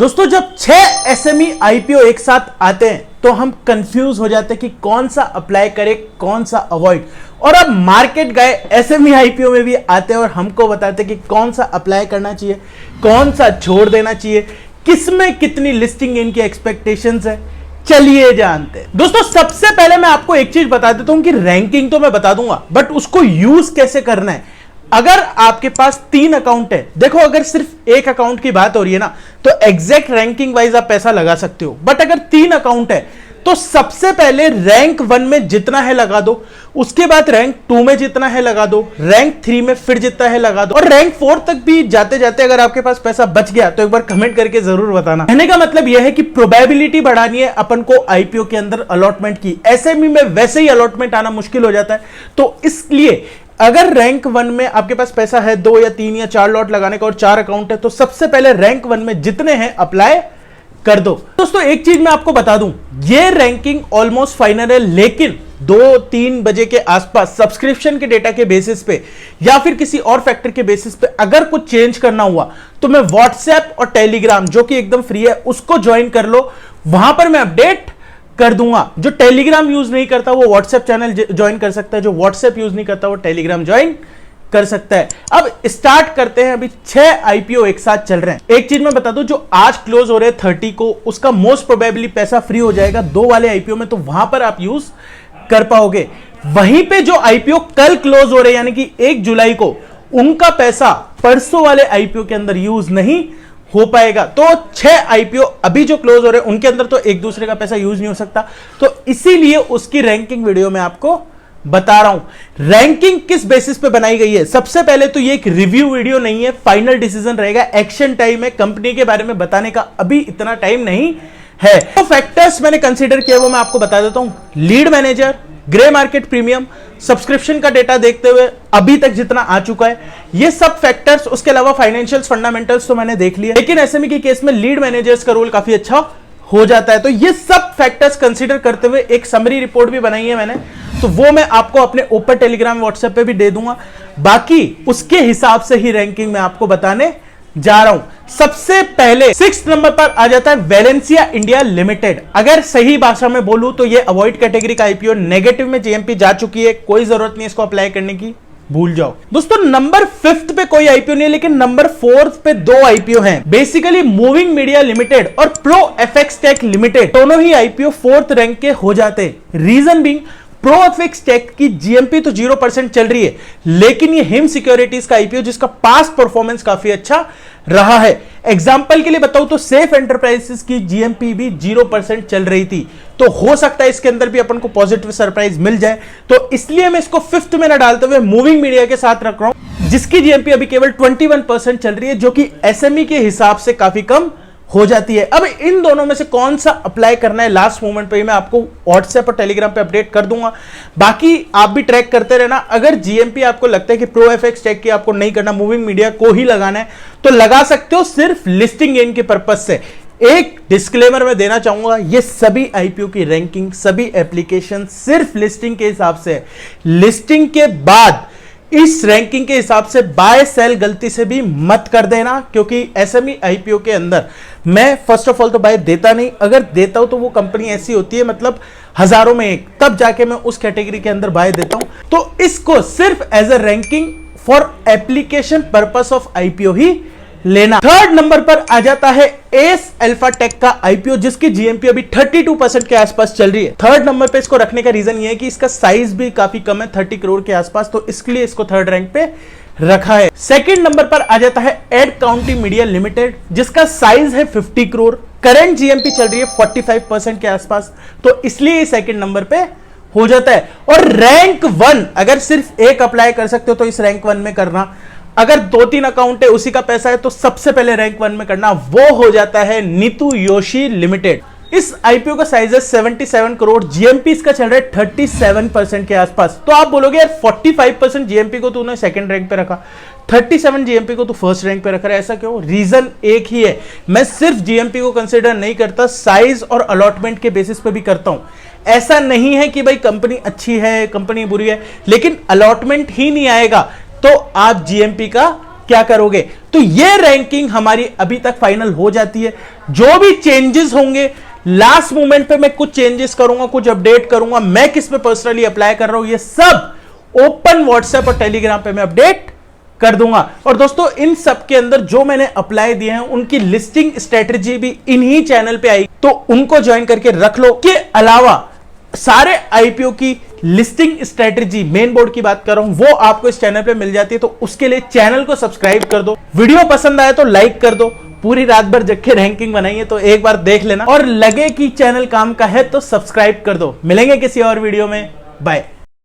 दोस्तों जब 6 SME IPO एक साथ आते हैं तो हम कंफ्यूज हो जाते हैं कि कौन सा अप्लाई करें कौन सा अवॉइड। और अब मार्केट गए एसएमई आईपीओ में भी आते हैं और हमको बताते हैं कि कौन सा अप्लाई करना चाहिए कौन सा छोड़ देना चाहिए, किसमें कितनी लिस्टिंग इनकी एक्सपेक्टेशंस है। चलिए जानते हैं। दोस्तों सबसे पहले मैं आपको एक चीज बता देता हूं कि रैंकिंग तो मैं बता दूंगा बट उसको यूज कैसे करना है। अगर आपके पास 3 अकाउंट है, देखो अगर सिर्फ एक अकाउंट की बात हो रही है ना तो एग्जैक्ट रैंकिंग वाइज आप पैसा लगा सकते हो, बट अगर 3 अकाउंट है तो सबसे पहले रैंक 1 में जितना है लगा दो, उसके बाद रैंक 2 में जितना है लगा दो, रैंक 3 में फिर जितना है लगा दो, और रैंक 4 तक भी जाते जाते अगर आपके पास पैसा बच गया तो एक बार कमेंट करके जरूर बताना। कहने का मतलब यह है कि प्रोबेबिलिटी बढ़ानी है अपन को आईपीओ के अंदर अलॉटमेंट की। एसएमई में वैसे ही अलॉटमेंट आना मुश्किल हो जाता है, तो इसलिए अगर रैंक 1 में आपके पास पैसा है 2 या 3 या 4 लॉट लगाने का और 4 अकाउंट है तो सबसे पहले रैंक 1 में जितने हैं अप्लाई कर दो। दोस्तों एक चीज मैं आपको बता दूं, ये रैंकिंग ऑलमोस्ट फाइनल है, लेकिन 2-3 बजे के आसपास सब्सक्रिप्शन के डेटा के बेसिस पे या फिर किसी और फैक्टर के बेसिस पे अगर कुछ चेंज करना हुआ तो मैं व्हाट्सएप और टेलीग्राम जो कि एकदम फ्री है उसको ज्वाइन कर लो, वहां पर मैं अपडेट कर दूंगा। जो टेलीग्राम यूज नहीं करता वो व्हाट्सएप चैनल ज्वाइन कर सकता है, जो व्हाट्सएप यूज नहीं करता वो टेलीग्राम ज्वाइन कर सकता है। अब स्टार्ट करते हैं। अभी 6 आईपीओ एक साथ चल रहे हैं। एक चीज मैं बता दूं, जो आज क्लोज हो रहे हैं 30 को उसका मोस्ट प्रोबेबली पैसा फ्री हो जाएगा 2 वाले आईपीओ में, तो वहां पर आप यूज कर पाओगे। वहीं पे जो आईपीओ कल क्लोज हो रहे हैं यानी कि 1 जुलाई को, उनका पैसा परसों वाले आईपीओ के अंदर यूज नहीं हो पाएगा। तो 6 आईपीओ अभी जो क्लोज हो रहे हैं उनके अंदर तो एक दूसरे का पैसा यूज नहीं हो सकता, तो इसीलिए उसकी रैंकिंग वीडियो में आपको बता रहा हूं। रैंकिंग किस बेसिस पे बनाई गई है? सबसे पहले तो ये एक रिव्यू वीडियो नहीं है, फाइनल डिसीजन रहेगा, एक्शन टाइम है, कंपनी के बारे में बताने का अभी इतना टाइम नहीं है। तो फैक्टर्स मैंने कंसीडर किया वो मैं आपको बता देता हूं। Lead manager, grey market premium, subscription का डेटा देखते हुए अभी तक जितना आ चुका है, ये सब फैक्टर्स, उसके अलावा फाइनेंशियल्स फंडामेंटल्स तो मैंने देख लिया, लेकिन एसएमई के केस में लीड मैनेजर्स का रोल काफी अच्छा हो जाता है। तो ये सब फैक्टर्स कंसीडर करते हुए एक समरी रिपोर्ट भी बनाई है मैंने, तो वो मैं आपको अपने ओपन टेलीग्राम व्हाट्सएप पे भी दे दूंगा। बाकी उसके हिसाब से ही रैंकिंग में आपको बताने जा रहा हूं। सबसे पहले 6 नंबर पर आ जाता है वेलेंसिया इंडिया लिमिटेड। अगर सही भाषा में बोलूं तो ये अवॉइड कैटेगरी का आईपीओ, नेगेटिव में जीएमपी जा चुकी है, कोई जरूरत नहीं इसको अप्लाई करने की, भूल जाओ। दोस्तों नंबर 5 पे कोई आईपीओ नहीं है, लेकिन नंबर 4 पे 2 आईपीओ हैं। बेसिकली मूविंग मीडिया लिमिटेड और प्रो एफएक्स टेक लिमिटेड, दोनों ही आईपीओ 4th रैंक के हो जाते हैं। Reason being, Pro FX Tech की जीएमपी तो 0% चल रही है, लेकिन ये हिम सिक्योरिटीज का आईपीओ जिसका पास्ट परफॉर्मेंस काफी अच्छा रहा है। एग्जांपल के लिए बताऊं तो सेफ एंटरप्राइजेस की जीएमपी भी 0% चल रही थी, तो हो सकता है इसके अंदर भी अपन को पॉजिटिव सरप्राइज मिल जाए। तो इसलिए मैं इसको 5th में ना डालते हुए मूविंग मीडिया के साथ रख रहा हूं, जिसकी जीएमपी अभी केवल 21% चल रही है, जो कि एसएमई के हिसाब से काफी कम हो जाती है। अब इन दोनों में से कौन सा अप्लाई करना है लास्ट मोमेंट पे मैं आपको व्हाट्सएप और टेलीग्राम पे अपडेट कर दूंगा। बाकी आप भी ट्रैक करते रहना। अगर जीएमपी आपको लगता है कि प्रो एफएक्स टेक की आपको नहीं करना, मूविंग मीडिया को ही लगाना है, तो लगा सकते हो सिर्फ लिस्टिंग गेन के पर्पज से। एक डिस्क्लेमर मैं देना चाहूंगा, ये सभी आईपीओ की रैंकिंग, सभी एप्लीकेशन सिर्फ लिस्टिंग के हिसाब से है। लिस्टिंग के बाद इस रैंकिंग के हिसाब से बाय सेल गलती से भी मत कर देना, क्योंकि एसएमई आईपीओ के अंदर मैं फर्स्ट ऑफ ऑल तो बाय देता नहीं। अगर देता हूं तो वो कंपनी ऐसी होती है, मतलब हजारों में एक, तब जाके मैं उस कैटेगरी के अंदर बाय देता हूं। तो इसको सिर्फ as a ranking for application purpose of IPO ही लेना। 3rd नंबर पर आ जाता है एस अल्फा टेक का आईपीओ, जिसकी जीएमपी अभी 32% के आसपास चल रही है। 3rd नंबर पे इसको रखने का रीजन ये है कि इसका साइज भी काफी कम है, 30 करोड़ के आसपास, तो इसलिए इसको 3rd रैंक पे रखा है। 2nd नंबर पर आ जाता है एड काउंटी मीडिया लिमिटेड, जिसका साइज है 50 करोड़, करंट जीएमपी चल रही है 45% के आसपास, तो इसलिए 2nd नंबर पे हो जाता है। और रैंक 1 अगर सिर्फ एक अप्लाई कर सकते हो तो इस रैंक 1 में करना। अगर 2-3 अकाउंट है, उसी का पैसा है, तो सबसे पहले रैंक 1 में करना, वो हो जाता है नीतू योशी लिमिटेड। इस आईपीओ का साइज है 77 करोड़, जीएमपी इसका चल रहा है 37% के आसपास। तो आप बोलोगे यार 45% जीएमपी को तूने 2nd रैंक पे रखा, 37 जीएमपी को तू 1st रैंक पे रख रहा है, ऐसा क्यों? रीजन एक ही है, मैं सिर्फ जीएमपी को कंसीडर नहीं करता, साइज और अलॉटमेंट के बेसिस पे भी करता हूं। ऐसा नहीं है कि भाई कंपनी अच्छी है कंपनी बुरी है, लेकिन अलॉटमेंट ही नहीं आएगा तो आप जीएमपी का क्या करोगे? तो ये रैंकिंग हमारी अभी तक फाइनल हो जाती है। जो भी चेंजेस होंगे लास्ट मोमेंट पे मैं कुछ चेंजेस करूंगा, कुछ अपडेट करूंगा, मैं किस पे पर्सनली अप्लाई कर रहा हूं, ये सब ओपन व्हाट्सएप और टेलीग्राम पे मैं अपडेट कर दूंगा। और दोस्तों इन सब के अंदर जो मैंने अप्लाई दिए हैं उनकी लिस्टिंग स्ट्रेटजी भी इन्हीं चैनल पे आई, तो उनको ज्वाइन करके रख लो। के अलावा सारे आईपीओ की लिस्टिंग स्ट्रेटजी, मेन बोर्ड की बात कर रहा हूं, वो आपको इस चैनल पे मिल जाती है। तो उसके लिए चैनल को सब्सक्राइब कर दो, वीडियो पसंद आए तो लाइक कर दो, पूरी रात भर जग के रैंकिंग बनाइए तो एक बार देख लेना, और लगे कि चैनल काम का है तो सब्सक्राइब कर दो। मिलेंगे किसी और वीडियो में, बाय।